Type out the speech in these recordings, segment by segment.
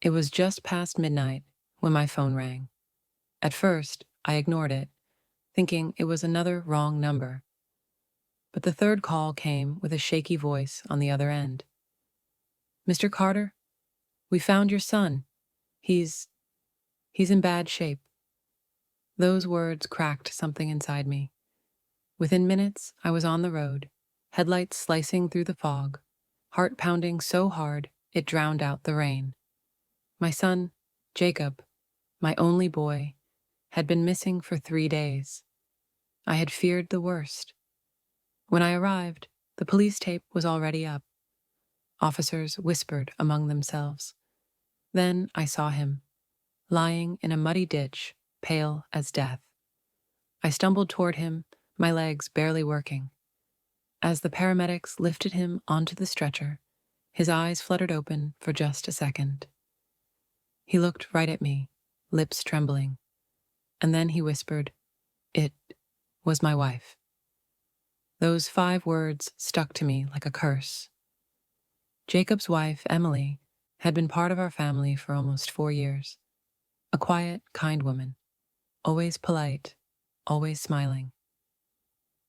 It was just past midnight when my phone rang. At first, I ignored it, thinking it was another wrong number. But the third call came with a shaky voice on the other end. "Mr. Carter, we found your son. He's in bad shape." Those words cracked something inside me. Within minutes, I was on the road, headlights slicing through the fog, heart pounding so hard it drowned out the rain. My son, Jacob, my only boy, had been missing for 3 days. I had feared the worst. When I arrived, the police tape was already up. Officers whispered among themselves. Then I saw him, lying in a muddy ditch, pale as death. I stumbled toward him, my legs barely working. As the paramedics lifted him onto the stretcher, his eyes fluttered open for just a second. He looked right at me, lips trembling, and then he whispered, "It was my wife." Those 5 words stuck to me like a curse. Jacob's wife, Emily, had been part of our family for almost 4 years. A quiet, kind woman, always polite, always smiling.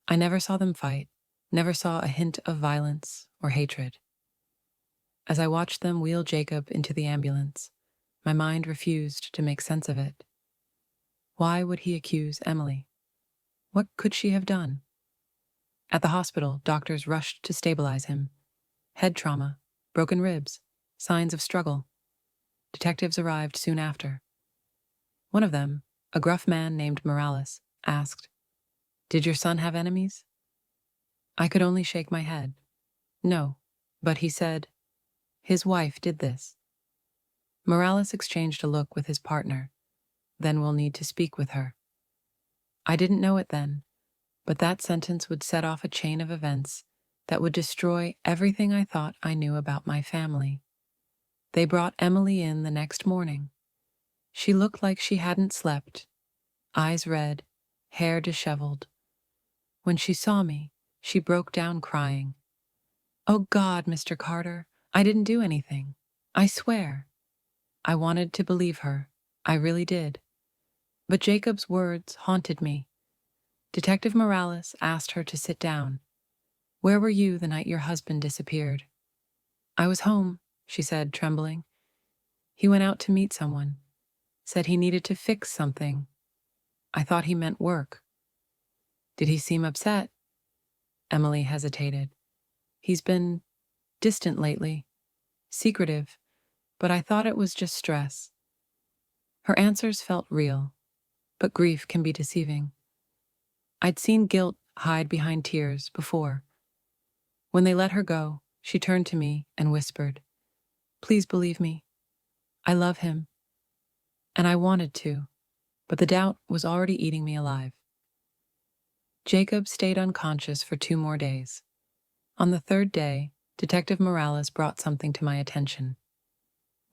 I never saw them fight, never saw a hint of violence or hatred. As I watched them wheel Jacob into the ambulance, my mind refused to make sense of it. Why would he accuse Emily? What could she have done? At the hospital, doctors rushed to stabilize him. Head trauma, broken ribs, signs of struggle. Detectives arrived soon after. One of them, a gruff man named Morales, asked, "Did your son have enemies?" I could only shake my head. No, but he said, "His wife did this." Morales exchanged a look with his partner. "Then we'll need to speak with her." I didn't know it then, but that sentence would set off a chain of events that would destroy everything I thought I knew about my family. They brought Emily in the next morning. She looked like she hadn't slept, eyes red, hair disheveled. When she saw me, she broke down crying. "Oh God, Mr. Carter, I didn't do anything. I swear." I wanted to believe her. I really did. But Jacob's words haunted me. Detective Morales asked her to sit down. "Where were you the night your husband disappeared?" "I was home," she said, trembling. "He went out to meet someone. Said he needed to fix something. I thought he meant work." "Did he seem upset?" Emily hesitated. "He's been distant lately, secretive, but I thought it was just stress." Her answers felt real, but grief can be deceiving. I'd seen guilt hide behind tears before. When they let her go, she turned to me and whispered, "Please believe me. I love him." And I wanted to, but the doubt was already eating me alive. Jacob stayed unconscious for 2 more days. On the 3rd day, Detective Morales brought something to my attention.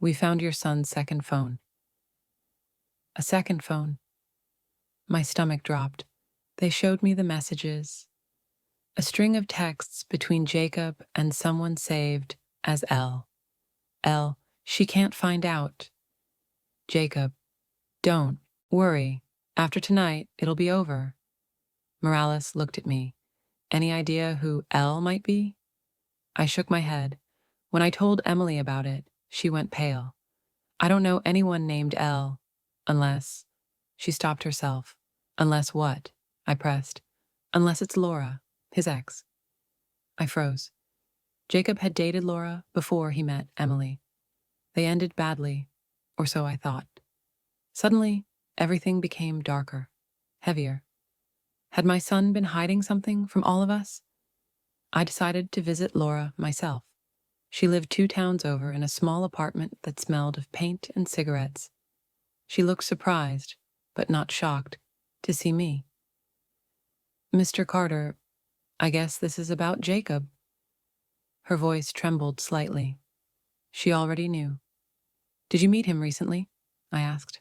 "We found your son's second phone." A second phone. My stomach dropped. They showed me the messages. A string of texts between Jacob and someone saved as L. L, "She can't find out." Jacob, "Don't worry. After tonight, it'll be over." Morales looked at me. "Any idea who L might be?" I shook my head. When I told Emily about it, she went pale. "I don't know anyone named L, unless—" She stopped herself. "Unless what?" I pressed. "Unless it's Laura, his ex." I froze. Jacob had dated Laura before he met Emily. They ended badly, or so I thought. Suddenly, everything became darker, heavier. Had my son been hiding something from all of us? I decided to visit Laura myself. She lived 2 towns over in a small apartment that smelled of paint and cigarettes. She looked surprised, but not shocked, to see me. "Mr. Carter, I guess this is about Jacob." Her voice trembled slightly. She already knew. "Did you meet him recently?" I asked.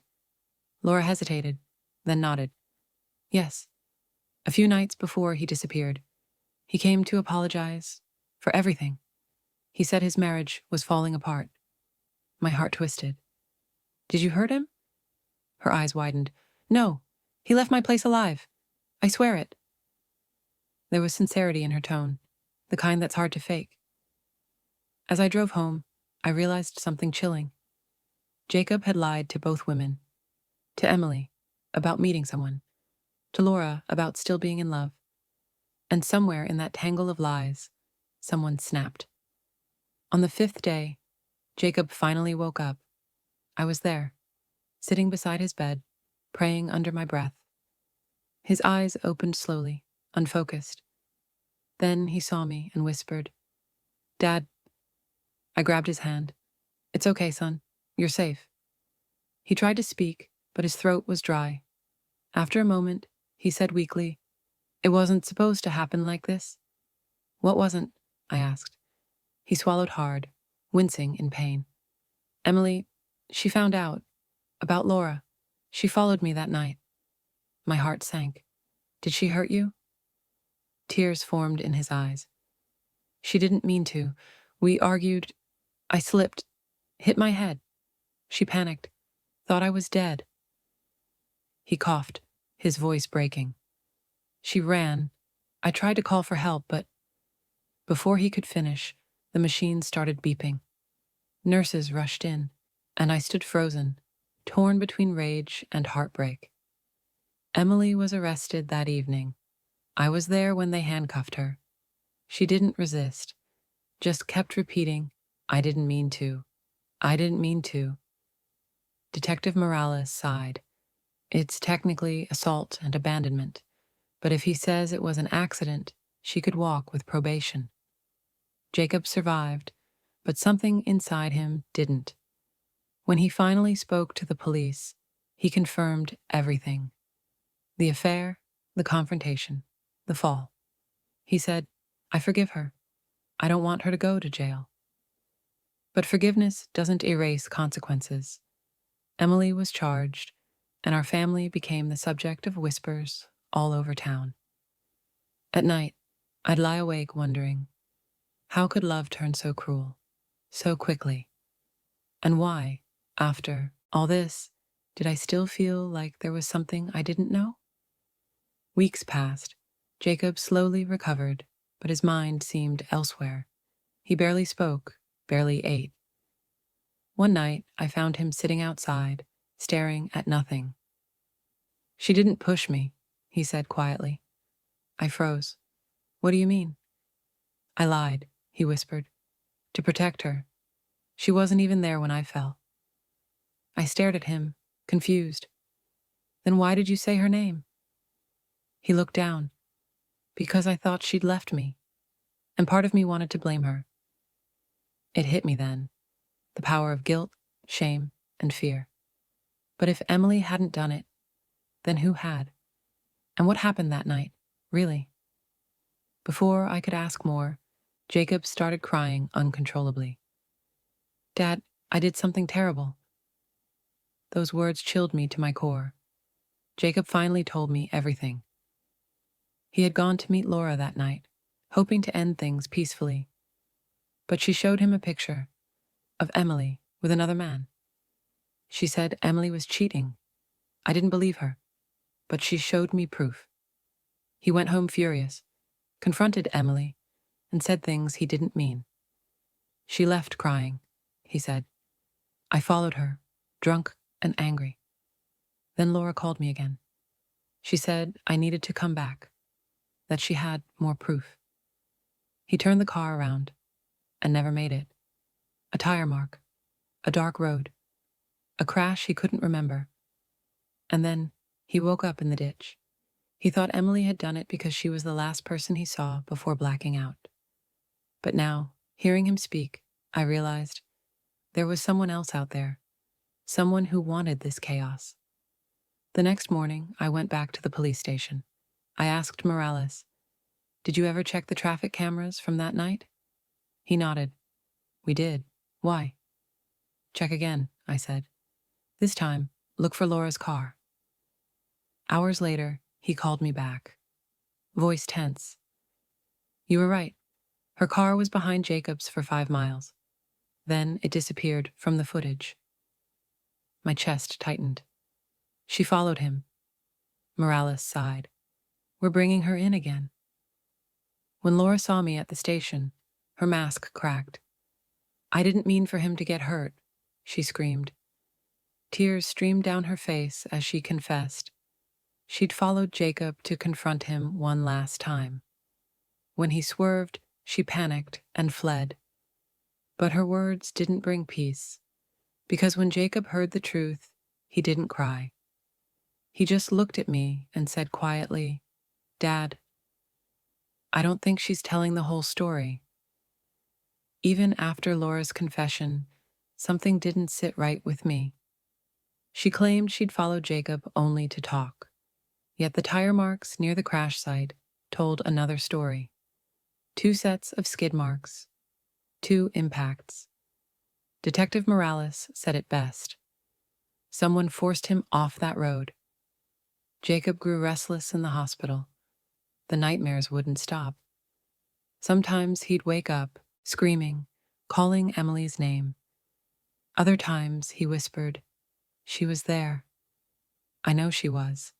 Laura hesitated, then nodded. "Yes. A few nights before he disappeared. He came to apologize for everything. He said his marriage was falling apart." My heart twisted. Did you hurt him? Her eyes widened. No, he left my place alive. I swear it. There was sincerity in her tone, the kind that's hard to fake. As I drove home, I realized something chilling. Jacob had lied to both women. To Emily, about meeting someone. To Laura, about still being in love. And somewhere in that tangle of lies, someone snapped. On the 5th day, Jacob finally woke up. I was there, sitting beside his bed, praying under my breath. His eyes opened slowly, unfocused. Then he saw me and whispered, "Dad." I grabbed his hand. "It's okay, son. You're safe." He tried to speak, but his throat was dry. After a moment, he said weakly, "It wasn't supposed to happen like this." "What wasn't?" I asked. He swallowed hard, wincing in pain. "Emily, she found out. About Laura. She followed me that night." My heart sank. "Did she hurt you?" Tears formed in his eyes. "She didn't mean to. We argued. I slipped. Hit my head. She panicked. Thought I was dead." He coughed, his voice breaking. "She ran. I tried to call for help, but..." Before he could finish, the machine started beeping. Nurses rushed in, and I stood frozen, torn between rage and heartbreak. Emily was arrested that evening. I was there when they handcuffed her. She didn't resist, just kept repeating, "I didn't mean to. I didn't mean to." Detective Morales sighed. "It's technically assault and abandonment, but if he says it was an accident, she could walk with probation." Jacob survived, but something inside him didn't. When he finally spoke to the police, he confirmed everything. The affair, the confrontation, the fall. He said, "I forgive her. I don't want her to go to jail." But forgiveness doesn't erase consequences. Emily was charged, and our family became the subject of whispers all over town. At night, I'd lie awake wondering, how could love turn so cruel, so quickly? And why, after all this, did I still feel like there was something I didn't know? Weeks passed. Jacob slowly recovered, but his mind seemed elsewhere. He barely spoke, barely ate. One night, I found him sitting outside, staring at nothing. "She didn't push me," he said quietly. I froze. "What do you mean?" "I lied," he whispered, "to protect her. She wasn't even there when I fell." I stared at him, confused. "Then why did you say her name?" He looked down. "Because I thought she'd left me, and part of me wanted to blame her." It hit me then, the power of guilt, shame, and fear. But if Emily hadn't done it, then who had? And what happened that night, really? Before I could ask more, Jacob started crying uncontrollably. "Dad, I did something terrible." Those words chilled me to my core. Jacob finally told me everything. He had gone to meet Laura that night, hoping to end things peacefully. But she showed him a picture of Emily with another man. She said Emily was cheating. I didn't believe her, but she showed me proof. He went home furious, confronted Emily, and said things he didn't mean. "She left crying," he said. "I followed her, drunk and angry." Then Laura called me again. She said I needed to come back, that she had more proof. He turned the car around and never made it. A tire mark, a dark road, a crash he couldn't remember. And then he woke up in the ditch. He thought Emily had done it because she was the last person he saw before blacking out. But now, hearing him speak, I realized there was someone else out there, someone who wanted this chaos. The next morning, I went back to the police station. I asked Morales, "Did you ever check the traffic cameras from that night?" He nodded. "We did. Why?" "Check again," I said. "This time, look for Laura's car." Hours later, he called me back. Voice tense. "You were right. Her car was behind Jacob's for 5 miles. Then it disappeared from the footage." My chest tightened. She followed him. Morales sighed. We're bringing her in again. When Laura saw me at the station, her mask cracked. I didn't mean for him to get hurt, she screamed. Tears streamed down her face as she confessed. She'd followed Jacob to confront him one last time. When he swerved, she panicked and fled. But her words didn't bring peace, because when Jacob heard the truth, he didn't cry. He just looked at me and said quietly, "Dad, I don't think she's telling the whole story." Even after Laura's confession, something didn't sit right with me. She claimed she'd followed Jacob only to talk, yet the tire marks near the crash site told another story. 2 sets of skid marks, 2 impacts. Detective Morales said it best. Someone forced him off that road. Jacob grew restless in the hospital. The nightmares wouldn't stop. Sometimes he'd wake up, screaming, calling Emily's name. Other times he whispered, "She was there. I know she was."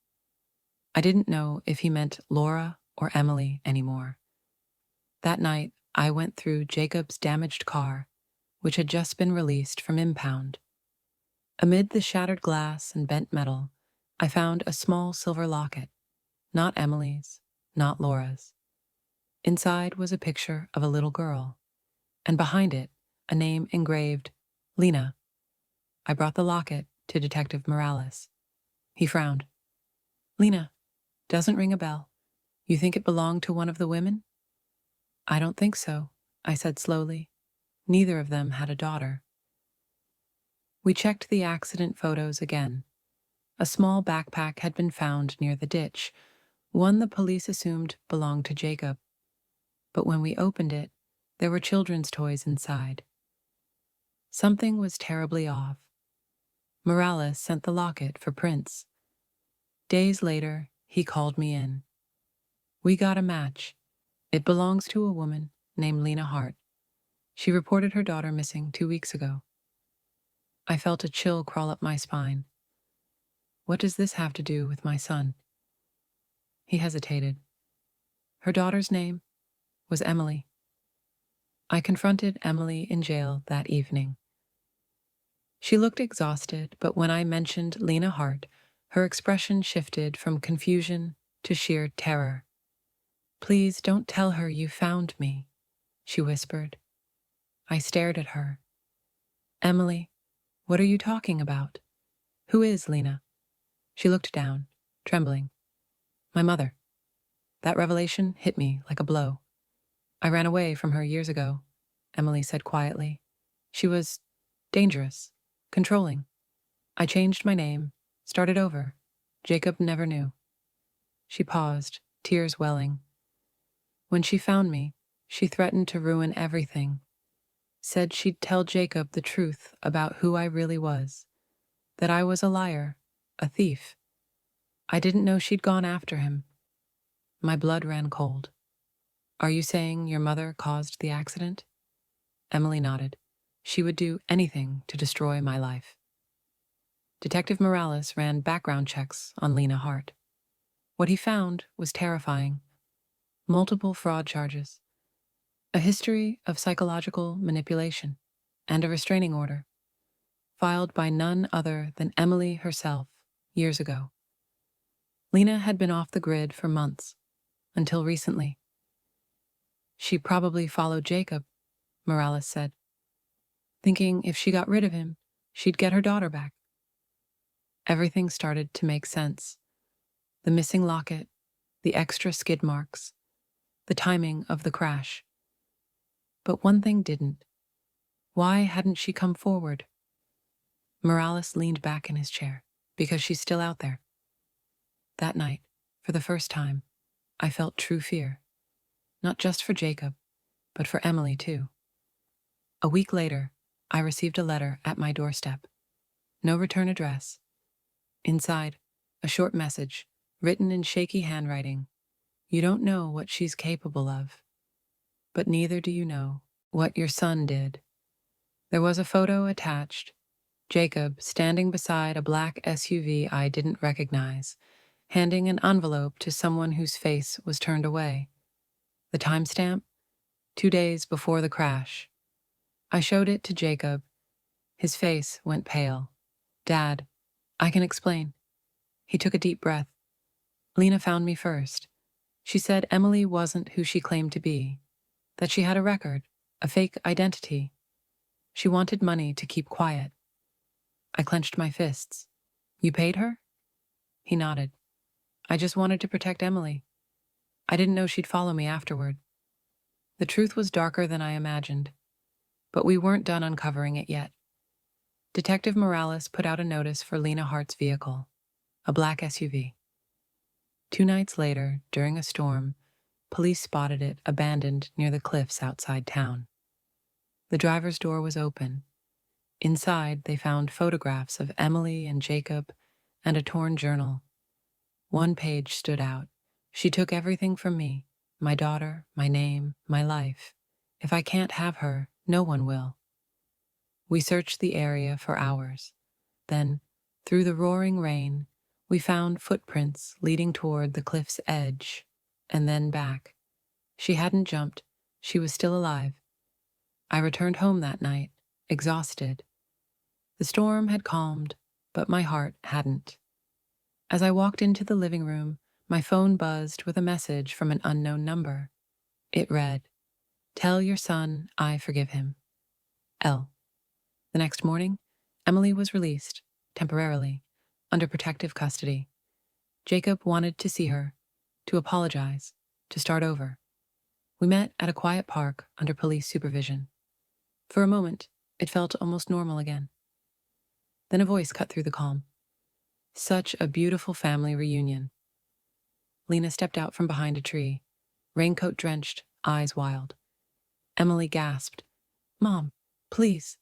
I didn't know if he meant Laura or Emily anymore. That night, I went through Jacob's damaged car, which had just been released from impound. Amid the shattered glass and bent metal, I found a small silver locket. Not Emily's, not Laura's. Inside was a picture of a little girl, and behind it, a name engraved, Lena. I brought the locket to Detective Morales. He frowned. "Lena, doesn't ring a bell. You think it belonged to one of the women?" "I don't think so," I said slowly. Neither of them had a daughter. We checked the accident photos again. A small backpack had been found near the ditch, one the police assumed belonged to Jacob. But when we opened it, there were children's toys inside. Something was terribly off. Morales sent the locket for prints. Days later, he called me in. We got a match. It belongs to a woman named Lena Hart. She reported her daughter missing 2 weeks ago. I felt a chill crawl up my spine. What does this have to do with my son? He hesitated. Her daughter's name was Emily. I confronted Emily in jail that evening. She looked exhausted, but when I mentioned Lena Hart, her expression shifted from confusion to sheer terror. "Please don't tell her you found me," she whispered. I stared at her. "Emily, what are you talking about? Who is Lena?" She looked down, trembling. "My mother." That revelation hit me like a blow. "I ran away from her years ago," Emily said quietly. "She was dangerous, controlling. I changed my name, started over. Jacob never knew." She paused, tears welling. "When she found me, she threatened to ruin everything. Said she'd tell Jacob the truth about who I really was. That I was a liar, a thief. I didn't know she'd gone after him." My blood ran cold. "Are you saying your mother caused the accident?" Emily nodded. "She would do anything to destroy my life." Detective Morales ran background checks on Lena Hart. What he found was terrifying. Multiple fraud charges, a history of psychological manipulation, and a restraining order, filed by none other than Emily herself years ago. Lena had been off the grid for months, until recently. "She probably followed Jacob," Morales said, "thinking if she got rid of him, she'd get her daughter back." Everything started to make sense. The missing locket, the extra skid marks, the timing of the crash. But one thing didn't. Why hadn't she come forward? Morales leaned back in his chair. "Because she's still out there." That night, for the first time, I felt true fear. Not just for Jacob, but for Emily too. A week later, I received a letter at my doorstep. No return address. Inside, a short message, written in shaky handwriting. "You don't know what she's capable of. But neither do you know what your son did." There was a photo attached. Jacob, standing beside a black SUV I didn't recognize, handing an envelope to someone whose face was turned away. The timestamp? 2 days before the crash. I showed it to Jacob. His face went pale. Dad, I can explain. He took a deep breath. Lena found me first. She said Emily wasn't who she claimed to be, that she had a record, a fake identity. She wanted money to keep quiet. I clenched my fists. You paid her? He nodded. I just wanted to protect Emily. I didn't know she'd follow me afterward. The truth was darker than I imagined, but we weren't done uncovering it yet. Detective Morales put out a notice for Lena Hart's vehicle, a black SUV. 2 nights later, during a storm, police spotted it abandoned near the cliffs outside town. The driver's door was open. Inside, they found photographs of Emily and Jacob and a torn journal. One page stood out. She took everything from me, my daughter, my name, my life. If I can't have her, no one will. We searched the area for hours. Then, through the roaring rain, we found footprints leading toward the cliff's edge, and then back. She hadn't jumped. She was still alive. I returned home that night, exhausted. The storm had calmed, but my heart hadn't. As I walked into the living room, my phone buzzed with a message from an unknown number. It read, "Tell your son I forgive him. L." The next morning, Emily was released, temporarily, under protective custody. Jacob wanted to see her, to apologize, to start over. We met at a quiet park under police supervision. For a moment, it felt almost normal again. Then a voice cut through the calm. Such a beautiful family reunion. Lena stepped out from behind a tree, raincoat drenched, eyes wild. Emily gasped, "Mom, please."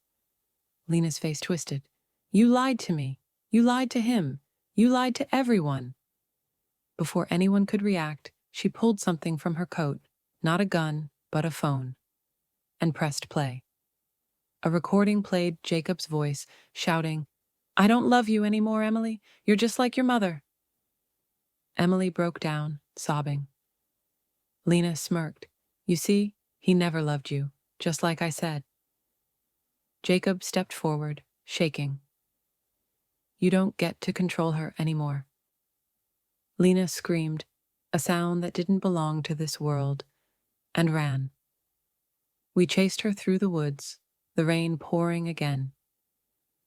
Lena's face twisted. "You lied to me. You lied to him. You lied to everyone." Before anyone could react, she pulled something from her coat, not a gun, but a phone, and pressed play. A recording played Jacob's voice, shouting, "I don't love you anymore, Emily. You're just like your mother." Emily broke down, sobbing. Lena smirked. "You see, he never loved you, just like I said." Jacob stepped forward, shaking. "You don't get to control her anymore." Lena screamed, a sound that didn't belong to this world, and ran. We chased her through the woods, the rain pouring again.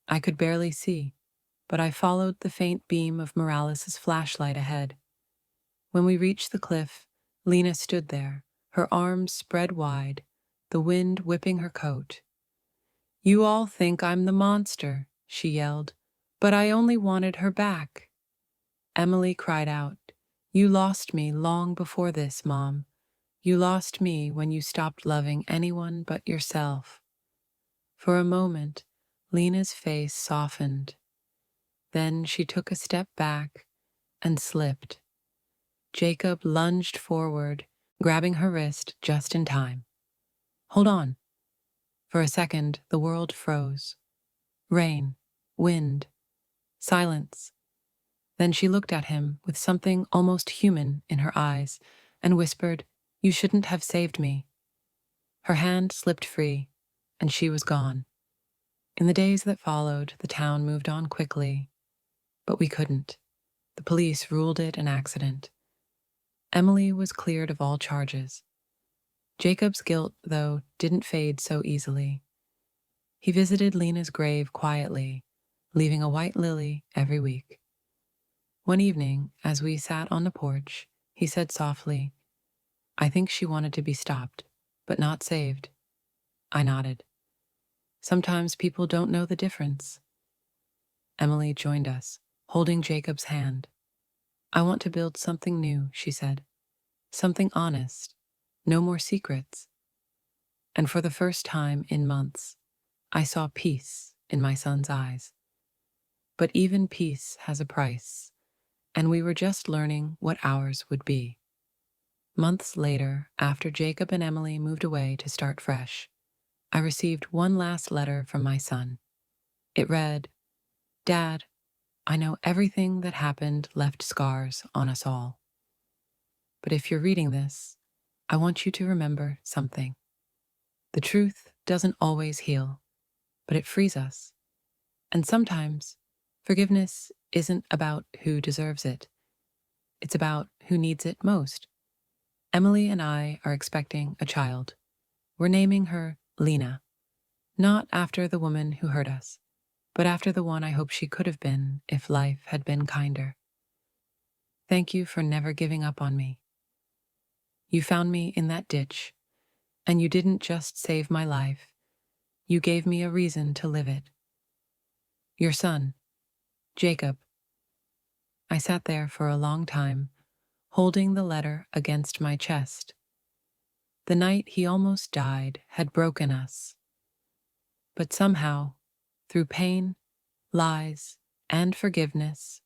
I could barely see, but I followed the faint beam of Morales' flashlight ahead. When we reached the cliff, Lena stood there, her arms spread wide, the wind whipping her coat. "You all think I'm the monster," she yelled, "but I only wanted her back." Emily cried out, "You lost me long before this, Mom. You lost me when you stopped loving anyone but yourself." For a moment, Lena's face softened. Then she took a step back and slipped. Jacob lunged forward, grabbing her wrist just in time. "Hold on." For a second, the world froze. Rain, wind, silence. Then she looked at him with something almost human in her eyes and whispered, "You shouldn't have saved me." Her hand slipped free, and she was gone. In the days that followed, the town moved on quickly, but we couldn't. The police ruled it an accident. Emily was cleared of all charges. Jacob's guilt, though, didn't fade so easily. He visited Lena's grave quietly, leaving a white lily every week. One evening, as we sat on the porch, he said softly, "I think she wanted to be stopped, but not saved." I nodded. Sometimes people don't know the difference. Emily joined us, holding Jacob's hand. "I want to build something new," she said. "Something honest. No more secrets." And for the first time in months, I saw peace in my son's eyes. But even peace has a price, and we were just learning what ours would be. Months later, after Jacob and Emily moved away to start fresh, I received one last letter from my son. It read, Dad, I know everything that happened left scars on us all. But if you're reading this, I want you to remember something. The truth doesn't always heal, but it frees us. And sometimes, forgiveness isn't about who deserves it. It's about who needs it most. Emily and I are expecting a child. We're naming her Lena, not after the woman who hurt us, but after the one I hope she could have been if life had been kinder. Thank you for never giving up on me. You found me in that ditch, and you didn't just save my life, you gave me a reason to live it. Your son, Jacob. I sat there for a long time, holding the letter against my chest. The night he almost died had broken us. But somehow, through pain, lies, and forgiveness,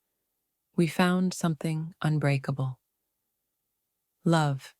we found something unbreakable. Love.